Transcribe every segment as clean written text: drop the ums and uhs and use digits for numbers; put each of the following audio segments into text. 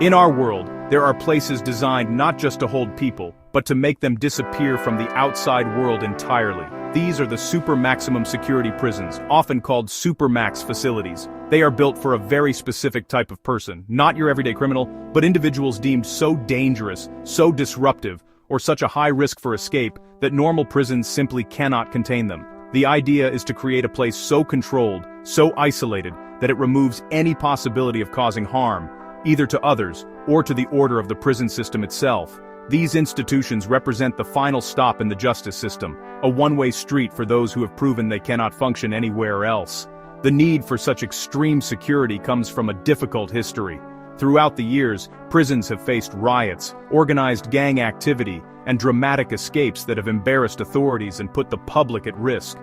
In our world, there are places designed not just to hold people, but to make them disappear from the outside world entirely. These are the super maximum security prisons, often called supermax facilities. They are built for a very specific type of person, not your everyday criminal, but individuals deemed so dangerous, so disruptive, or such a high risk for escape that normal prisons simply cannot contain them. The idea is to create a place so controlled, so isolated, that it removes any possibility of causing harm, either to others or to the order of the prison system itself. These institutions represent the final stop in the justice system, a one-way street for those who have proven they cannot function anywhere else. The need for such extreme security comes from a difficult history. Throughout the years, prisons have faced riots, organized gang activity, and dramatic escapes that have embarrassed authorities and put the public at risk.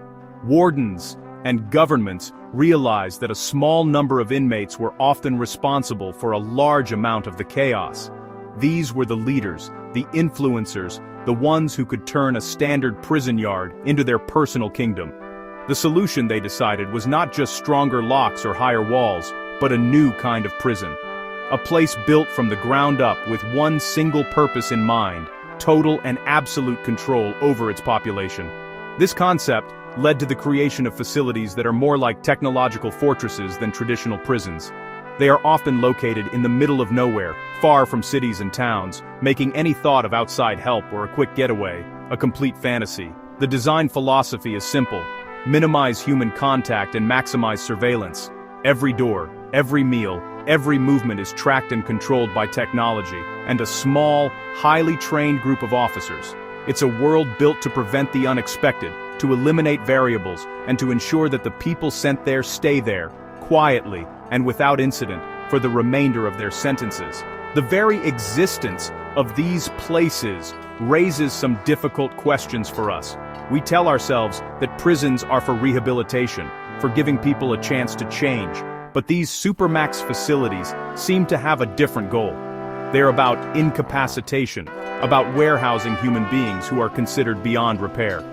Wardens and governments realized that a small number of inmates were often responsible for a large amount of the chaos. These were the leaders, the influencers, the ones who could turn a standard prison yard into their personal kingdom. The solution, they decided, was not just stronger locks or higher walls, but a new kind of prison. A place built from the ground up with one single purpose in mind: total and absolute control over its population. This concept led to the creation of facilities that are more like technological fortresses than traditional prisons. They are often located in the middle of nowhere, far from cities and towns, making any thought of outside help or a quick getaway a complete fantasy. The design philosophy is simple: minimize human contact and maximize surveillance. Every door, every meal, every movement is tracked and controlled by technology, and a small, highly trained group of officers. It's a world built to prevent the unexpected, to eliminate variables, and to ensure that the people sent there stay there, quietly and without incident, for the remainder of their sentences. The very existence of these places raises some difficult questions for us. We tell ourselves that prisons are for rehabilitation, for giving people a chance to change, but these supermax facilities seem to have a different goal. They're about incapacitation, about warehousing human beings who are considered beyond repair.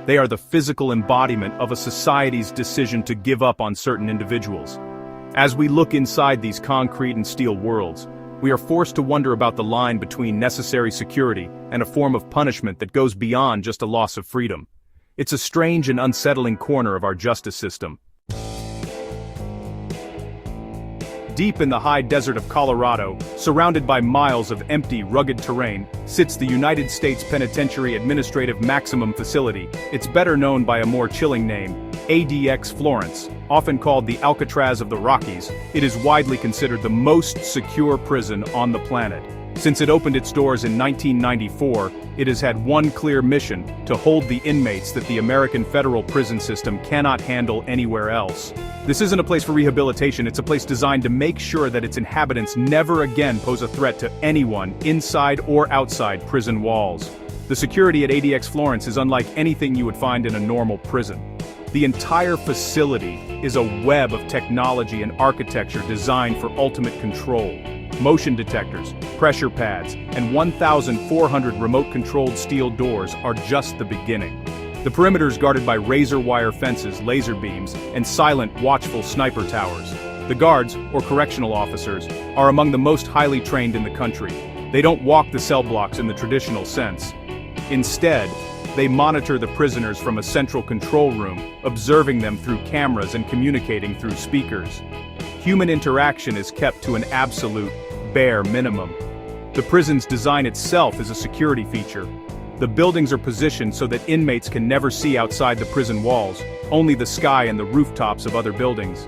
They are the physical embodiment of a society's decision to give up on certain individuals. As we look inside these concrete and steel worlds, we are forced to wonder about the line between necessary security and a form of punishment that goes beyond just a loss of freedom. It's a strange and unsettling corner of our justice system. Deep in the high desert of Colorado, surrounded by miles of empty, rugged terrain, sits the United States Penitentiary Administrative Maximum Facility. It's better known by a more chilling name, ADX Florence. Often called the Alcatraz of the Rockies, it is widely considered the most secure prison on the planet. Since it opened its doors in 1994, it has had one clear mission: to hold the inmates that the American federal prison system cannot handle anywhere else. This isn't a place for rehabilitation, it's a place designed to make sure that its inhabitants never again pose a threat to anyone inside or outside prison walls. The security at ADX Florence is unlike anything you would find in a normal prison. The entire facility is a web of technology and architecture designed for ultimate control. Motion detectors, pressure pads, and 1,400 remote-controlled steel doors are just the beginning. The perimeter is guarded by razor wire fences, laser beams, and silent, watchful sniper towers. The guards, or correctional officers, are among the most highly trained in the country. They don't walk the cell blocks in the traditional sense. Instead, they monitor the prisoners from a central control room, observing them through cameras and communicating through speakers. Human interaction is kept to an absolute, bare minimum. The prison's design itself is a security feature. The buildings are positioned so that inmates can never see outside the prison walls, only the sky and the rooftops of other buildings.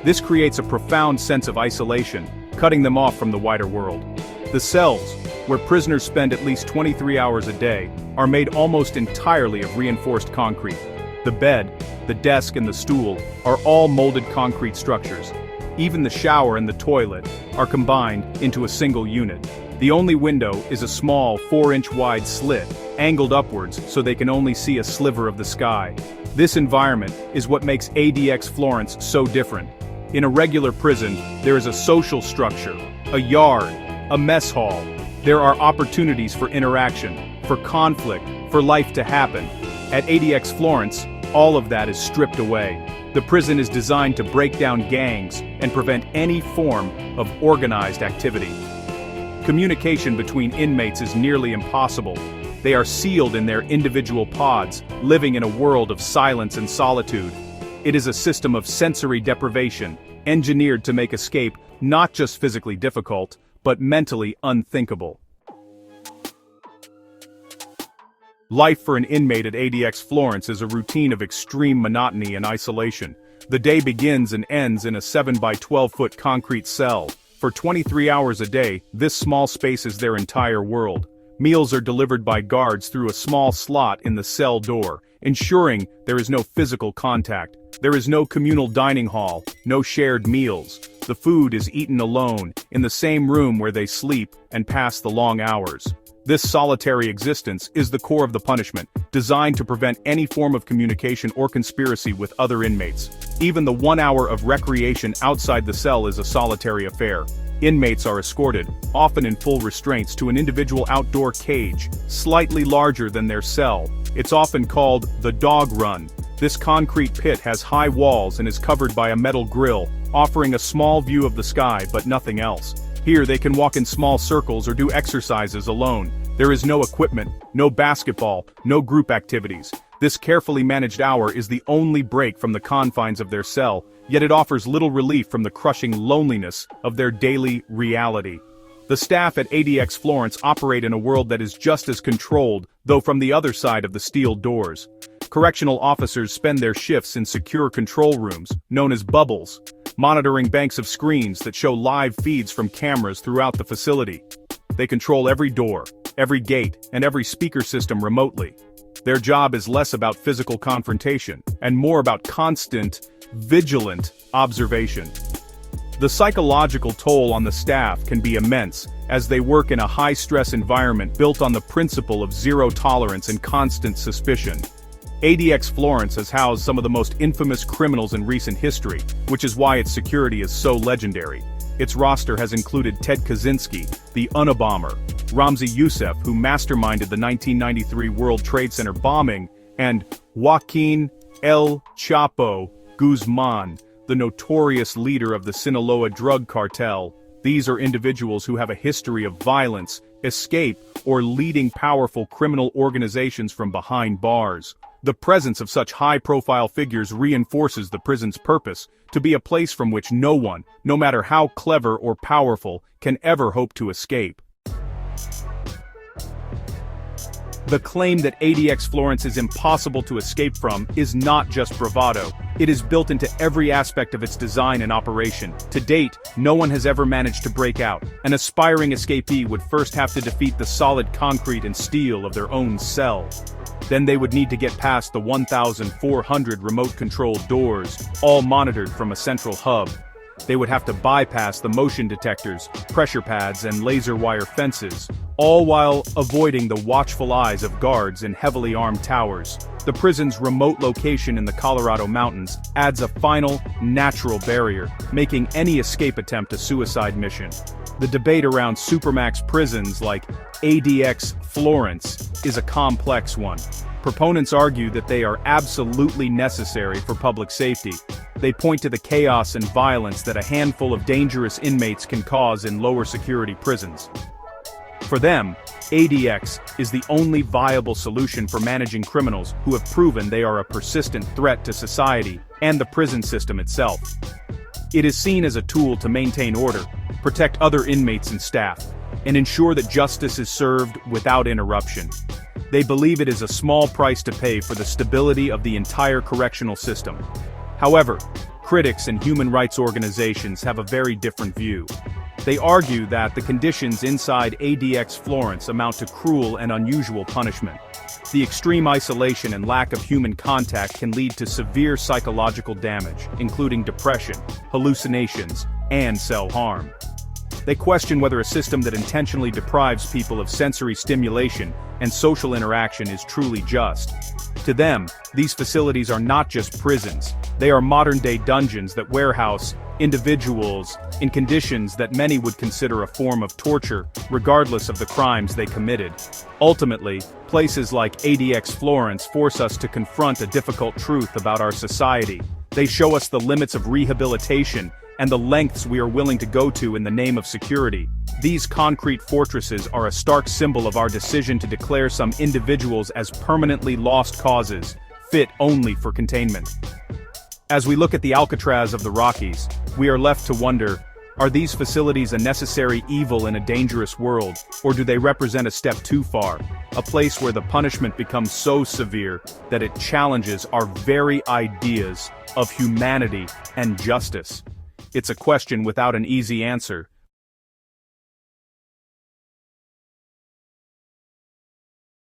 This creates a profound sense of isolation, cutting them off from the wider world. The cells, where prisoners spend at least 23 hours a day, are made almost entirely of reinforced concrete. The bed, the desk, and the stool are all molded concrete structures. Even the shower and the toilet are combined into a single unit. The only window is a small 4-inch wide slit, angled upwards so they can only see a sliver of the sky. This environment is what makes ADX Florence so different. In a regular prison, there is a social structure, a yard, a mess hall. There are opportunities for interaction, for conflict, for life to happen. At ADX Florence, all of that is stripped away. The prison is designed to break down gangs and prevent any form of organized activity. Communication between inmates is nearly impossible. They are sealed in their individual pods, living in a world of silence and solitude. It is a system of sensory deprivation, engineered to make escape not just physically difficult, but mentally unthinkable. Life for an inmate at ADX Florence is a routine of extreme monotony and isolation. The day begins and ends in a 7 by 12 foot concrete cell. For 23 hours a day, this small space is their entire world. Meals are delivered by guards through a small slot in the cell door, ensuring there is no physical contact. There is no communal dining hall, no shared meals. The food is eaten alone, in the same room where they sleep and pass the long hours. This solitary existence is the core of the punishment, designed to prevent any form of communication or conspiracy with other inmates. Even the 1 hour of recreation outside the cell is a solitary affair. Inmates are escorted, often in full restraints, to an individual outdoor cage, slightly larger than their cell. It's often called the dog run. This concrete pit has high walls and is covered by a metal grill, offering a small view of the sky but nothing else. Here they can walk in small circles or do exercises alone. There is no equipment, no basketball, no group activities. This carefully managed hour is the only break from the confines of their cell, yet it offers little relief from the crushing loneliness of their daily reality. The staff at ADX Florence operate in a world that is just as controlled, though from the other side of the steel doors. Correctional officers spend their shifts in secure control rooms, known as bubbles, monitoring banks of screens that show live feeds from cameras throughout the facility. They control every door, every gate, and every speaker system remotely. Their job is less about physical confrontation, and more about constant, vigilant observation. The psychological toll on the staff can be immense, as they work in a high-stress environment built on the principle of zero tolerance and constant suspicion. ADX Florence has housed some of the most infamous criminals in recent history, which is why its security is so legendary. Its roster has included Ted Kaczynski, the Unabomber, Ramzi Youssef, who masterminded the 1993 World Trade Center bombing, and Joaquin El Chapo Guzman, the notorious leader of the Sinaloa drug cartel. These are individuals who have a history of violence, escape, or leading powerful criminal organizations from behind bars. The presence of such high-profile figures reinforces the prison's purpose to be a place from which no one, no matter how clever or powerful, can ever hope to escape. The claim that ADX Florence is impossible to escape from is not just bravado. It is built into every aspect of its design and operation. To date, no one has ever managed to break out. An aspiring escapee would first have to defeat the solid concrete and steel of their own cell. Then they would need to get past the 1,400 remote-controlled doors, all monitored from a central hub. They would have to bypass the motion detectors, pressure pads, and laser wire fences, all while avoiding the watchful eyes of guards in heavily armed towers. The prison's remote location in the Colorado mountains adds a final, natural barrier, making any escape attempt a suicide mission. The debate around supermax prisons like ADX Florence is a complex one. Proponents argue that they are absolutely necessary for public safety. They point to the chaos and violence that a handful of dangerous inmates can cause in lower security prisons. For them, ADX is the only viable solution for managing criminals who have proven they are a persistent threat to society and the prison system itself. It is seen as a tool to maintain order, protect other inmates and staff, and ensure that justice is served without interruption. They believe it is a small price to pay for the stability of the entire correctional system. However, critics and human rights organizations have a very different view. They argue that the conditions inside ADX Florence amount to cruel and unusual punishment. The extreme isolation and lack of human contact can lead to severe psychological damage, including depression, hallucinations, and self-harm. They question whether a system that intentionally deprives people of sensory stimulation and social interaction is truly just. To them, these facilities are not just prisons, they are modern-day dungeons that warehouse individuals in conditions that many would consider a form of torture, regardless of the crimes they committed. Ultimately, places like ADX Florence force us to confront a difficult truth about our society. They show us the limits of rehabilitation and the lengths we are willing to go to in the name of security. These concrete fortresses are a stark symbol of our decision to declare some individuals as permanently lost causes, fit only for containment. As we look at the Alcatraz of the Rockies, we are left to wonder, are these facilities a necessary evil in a dangerous world, or do they represent a step too far? A place where the punishment becomes so severe that it challenges our very ideas of humanity and justice. It's a question without an easy answer,